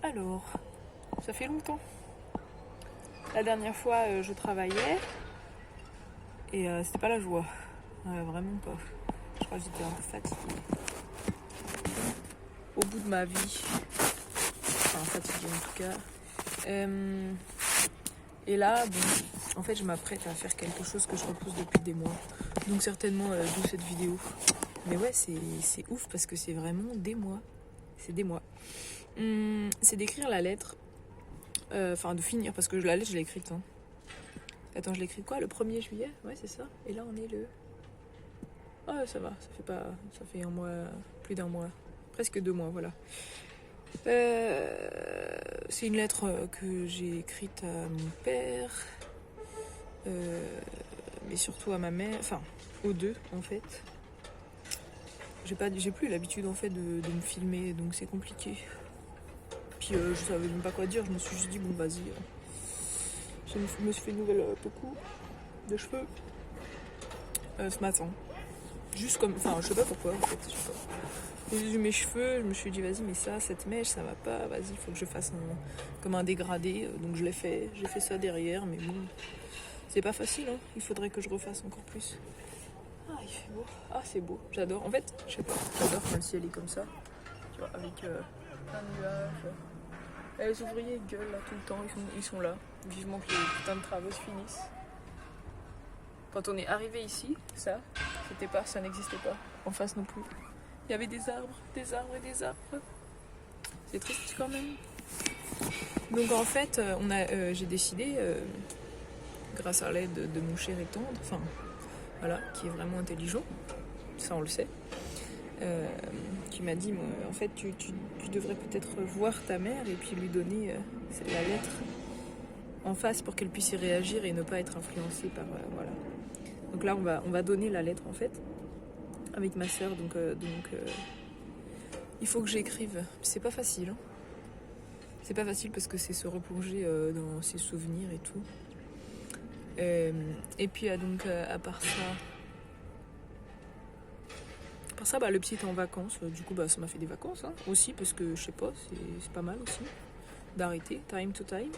Alors, ça fait longtemps. La dernière fois, je travaillais et c'était pas la joie. Vraiment pas. Je crois que j'étais un peu fatiguée. Au bout de ma vie. Enfin, fatiguée en tout cas. Et là, bon, en fait, je m'apprête à faire quelque chose que je repousse depuis des mois. Donc certainement, d'où cette vidéo. Mais ouais, c'est ouf parce que c'est vraiment des mois. C'est des mois. C'est d'écrire la lettre. Enfin, de finir, parce que la lettre, je l'ai écrite. Hein. Attends, je l'ai écrite quoi? Le 1er juillet? Ouais, c'est ça. Et là, on est le... Ah, ça va. Ça fait pas... Ça fait un mois... Plus d'un mois. Presque 2 mois, voilà. C'est une lettre que j'ai écrite à mon père. Mais surtout à ma mère. Enfin, aux deux, en fait. J'ai plus l'habitude, en fait, de me filmer, donc c'est compliqué. Puis je savais même pas quoi dire, je me suis juste dit bon vas-y. Je me suis fait une nouvelle coucou de cheveux ce matin. Juste comme, enfin je sais pas pourquoi en fait, je sais pas. J'ai vu mes cheveux, je me suis dit vas-y mais ça, cette mèche ça va pas, vas-y il faut que je fasse comme un dégradé. Donc je l'ai fait, j'ai fait ça derrière mais bon, c'est pas facile hein, il faudrait que je refasse encore plus. Ah il fait beau, ah c'est beau, j'adore. En fait, je sais pas, j'adore quand le ciel est comme ça, tu vois, avec plein de nuages. Les ouvriers ils gueulent là tout le temps, ils sont là. Vivement que les putains de travaux se finissent. Quand on est arrivé ici, ça n'existait pas. En face non plus. Il y avait des arbres et des arbres. C'est triste quand même. Donc en fait, j'ai décidé, grâce à l'aide de mon cher et tendre, enfin voilà, qui est vraiment intelligent, ça on le sait. Qui m'a dit en fait tu devrais peut-être voir ta mère et puis lui donner la lettre en face pour qu'elle puisse y réagir et ne pas être influencée par voilà. Donc là on va donner la lettre en fait avec ma soeur donc il faut que j'écrive. C'est pas facile hein. C'est pas facile parce que c'est se replonger dans ses souvenirs et tout. Et puis donc à part ça, le petit est en vacances, du coup ça m'a fait des vacances hein, aussi parce que je sais pas, c'est pas mal aussi d'arrêter, time to time,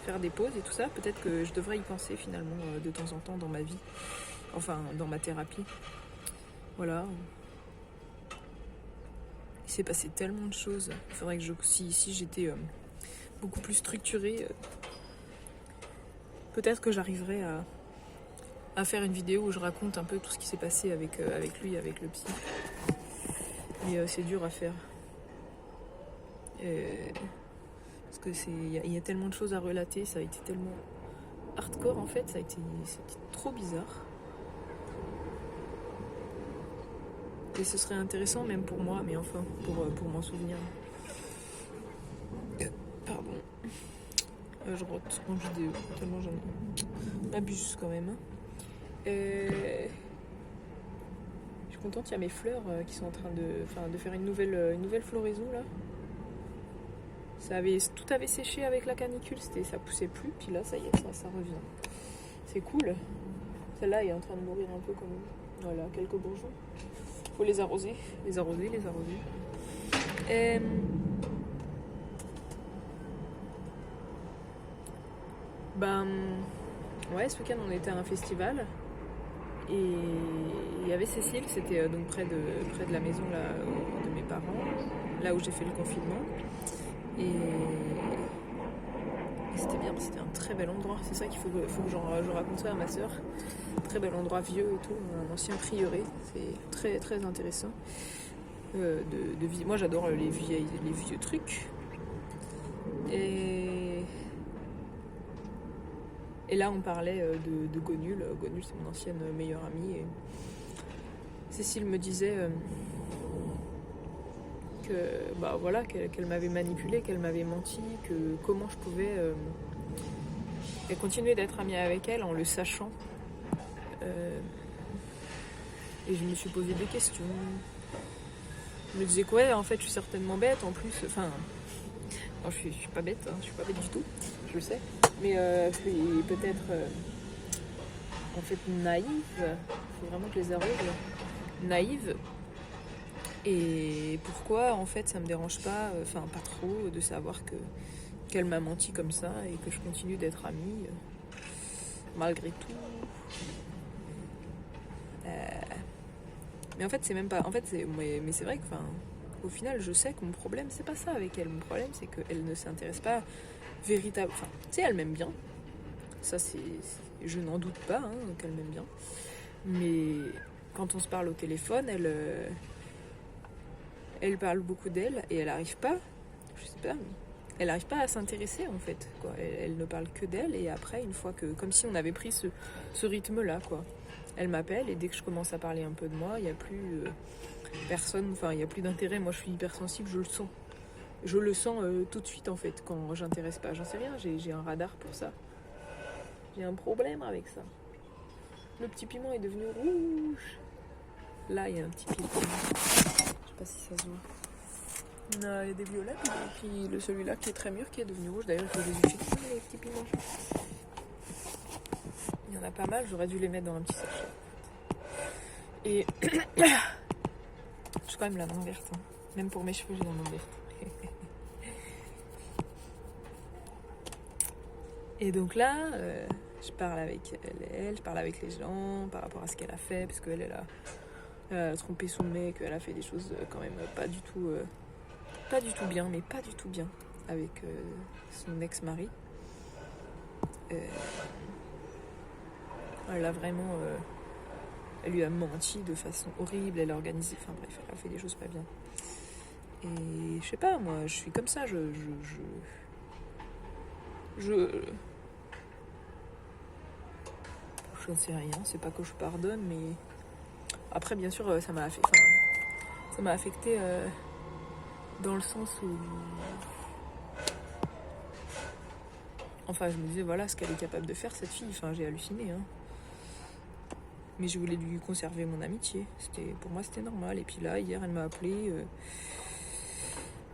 faire des pauses et tout ça. Peut-être que je devrais y penser finalement de temps en temps dans ma vie, enfin dans ma thérapie. Voilà. Il s'est passé tellement de choses. Il faudrait que si j'étais beaucoup plus structurée, peut-être que j'arriverais à faire une vidéo où je raconte un peu tout ce qui s'est passé avec lui, avec le psy. Mais c'est dur à faire. Parce que il y a tellement de choses à relater, ça a été tellement hardcore en fait, c'était trop bizarre. Et ce serait intéressant même pour moi, mais enfin, pour m'en souvenir. Pardon. Je rote en vidéo, tellement j'en abuse quand même. Je suis contente, il y a mes fleurs qui sont en train de faire une nouvelle floraison là. Tout avait séché avec la canicule, ça poussait plus, puis là ça y est, ça revient. C'est cool. Celle-là est en train de mourir un peu quand même. Voilà, quelques bourgeons. Faut les arroser. Ouais, ce week-end on était à un festival et il y avait Cécile, c'était donc près de la maison là, de mes parents, là où j'ai fait le confinement. Et c'était bien, c'était un très bel endroit. C'est ça qu'il faut que je raconte ça à ma soeur. Très bel endroit vieux et tout, un ancien prieuré. C'est très très intéressant. Moi j'adore les vieux trucs. Et là on parlait de Gonul. Gonul c'est mon ancienne meilleure amie. Et Cécile me disait qu'elle m'avait manipulée, qu'elle m'avait menti, que comment je pouvais continuer d'être amie avec elle en le sachant. Et je me suis posé des questions. Je me disais quoi, en fait je suis certainement bête en plus. Enfin, non, je suis pas bête, hein, je suis pas bête du tout, je le sais. Mais je suis peut-être en fait naïve. Il faut vraiment que je les arrose. Naïve. Et pourquoi en fait ça me dérange pas, enfin pas trop, de savoir qu'elle m'a menti comme ça et que je continue d'être amie malgré tout. Mais en fait c'est même pas, en fait mais c'est vrai que enfin au final je sais que mon problème c'est pas ça avec elle, mon problème c'est qu'elle ne s'intéresse pas véritablement, enfin tu sais elle m'aime bien, ça je n'en doute pas hein, qu'elle m'aime bien, mais quand on se parle au téléphone elle parle beaucoup d'elle et elle arrive pas, je sais pas, elle arrive pas à s'intéresser en fait, quoi. Elle ne parle que d'elle et après une fois que, comme si on avait pris ce rythme là quoi, elle m'appelle et dès que je commence à parler un peu de moi, il n'y a plus personne, enfin il n'y a plus d'intérêt, moi je suis hypersensible, je le sens tout de suite en fait quand j'intéresse pas, j'en sais rien, j'ai un radar pour ça, j'ai un problème avec ça. Le petit piment est devenu rouge, là il y a un petit piment, je sais pas si ça se voit. Il y a des violettes et puis celui-là qui est très mûr qui est devenu rouge. D'ailleurs, je les ai utilisés les petits piments. Il y en a pas mal, j'aurais dû les mettre dans un petit sachet. Et j'ai quand même la main verte. Hein. Même pour mes cheveux, j'ai la main verte. Et donc là, je parle avec elle, je parle avec les gens par rapport à ce qu'elle a fait, parce qu'elle a trompé son mec, elle a fait des choses quand même pas du tout bien, mais pas du tout bien avec son ex-mari. Elle a vraiment... elle lui a menti de façon horrible, elle a organisé... Enfin bref, elle a fait des choses pas bien. Et je sais pas, moi, je suis comme ça, je ne sais rien, c'est pas que je pardonne, mais... Après, bien sûr, ça m'a affecté dans le sens où... Enfin, je me disais, voilà ce qu'elle est capable de faire, cette fille. Enfin, j'ai halluciné, hein. Mais je voulais lui conserver mon amitié. Pour moi, c'était normal. Et puis là, hier, elle m'a appelé.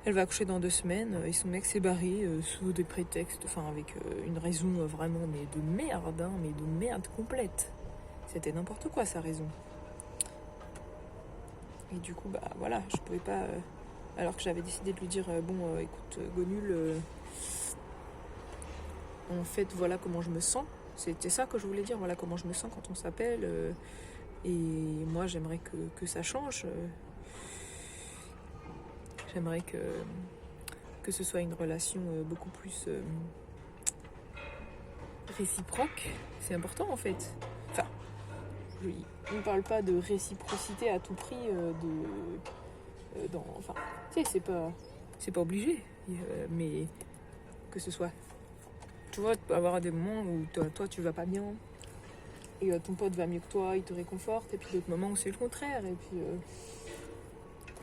Elle va accoucher dans 2 semaines. Et son mec s'est barré sous des prétextes. Enfin, avec une raison vraiment, mais de merde, hein. Mais de merde complète. C'était n'importe quoi, sa raison. Et du coup, bah voilà, je pouvais pas... alors que j'avais décidé de lui dire, bon, écoute, Gonul... en fait, voilà comment je me sens. C'était ça que je voulais dire, voilà comment je me sens quand on s'appelle. Et moi, j'aimerais que ça change. J'aimerais que ce soit une relation beaucoup plus réciproque. C'est important, en fait. Enfin, on ne parle pas de réciprocité à tout prix. Enfin, tu sais, c'est pas obligé. Mais que ce soit... Tu vois, tu peux avoir des moments où toi tu vas pas bien et ton pote va mieux que toi, il te réconforte, et puis d'autres moments où c'est le contraire,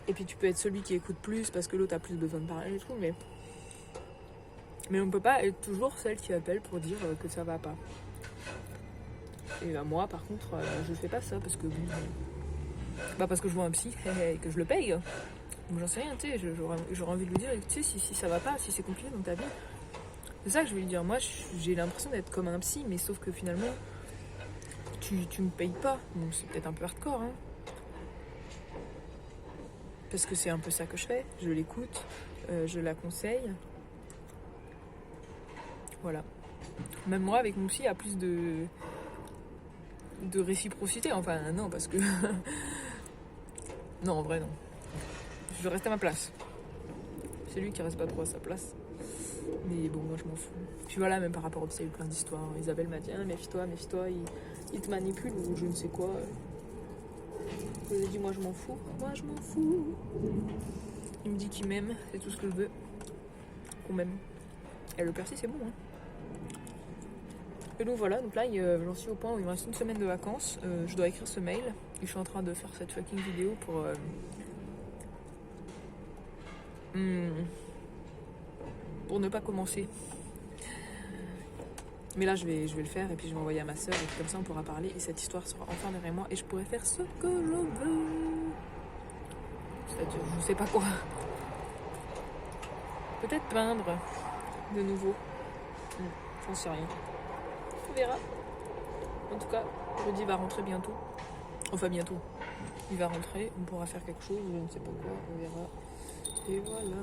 et puis tu peux être celui qui écoute plus parce que l'autre a plus besoin de parler et tout, mais on peut pas être toujours celle qui appelle pour dire que ça va pas. Et moi par contre je fais pas ça parce que parce que je vois un psy et que je le paye, donc j'en sais rien, tu sais, j'aurais envie de lui dire, tu sais, si ça va pas, si c'est compliqué dans ta vie. C'est ça que je veux lui dire. Moi, j'ai l'impression d'être comme un psy, mais sauf que finalement, tu me payes pas. Bon, c'est peut-être un peu hardcore, hein. Parce que c'est un peu ça que je fais. Je l'écoute, je la conseille. Voilà. Même moi, avec mon psy, il y a plus de réciprocité. Enfin, non, parce que... non, en vrai, non. Je reste à ma place. C'est lui qui reste pas trop à sa place. Mais bon, moi je m'en fous. Puis voilà, même par rapport au psy, il y a eu plein d'histoires. Isabelle m'a dit, méfie-toi, il te manipule ou je ne sais quoi. Je lui ai dit, moi je m'en fous. Il me dit qu'il m'aime, c'est tout ce que je veux. Qu'on m'aime. Et le persil, c'est bon, hein. Et donc voilà, donc là j'en suis au point où il me reste 1 semaine de vacances. Je dois écrire ce mail. Et je suis en train de faire cette fucking vidéo pour ne pas commencer. Mais là je vais le faire et puis je vais envoyer à ma soeur et puis comme ça on pourra parler et cette histoire sera enfin derrière moi et je pourrai faire ce que je veux. C'est-à-dire je sais pas quoi. Peut-être peindre de nouveau. J'en sais rien. On verra. En tout cas, Rudy va rentrer bientôt. Enfin bientôt. il va rentrer, on pourra faire quelque chose, je ne sais pas quoi, on verra. Et voilà.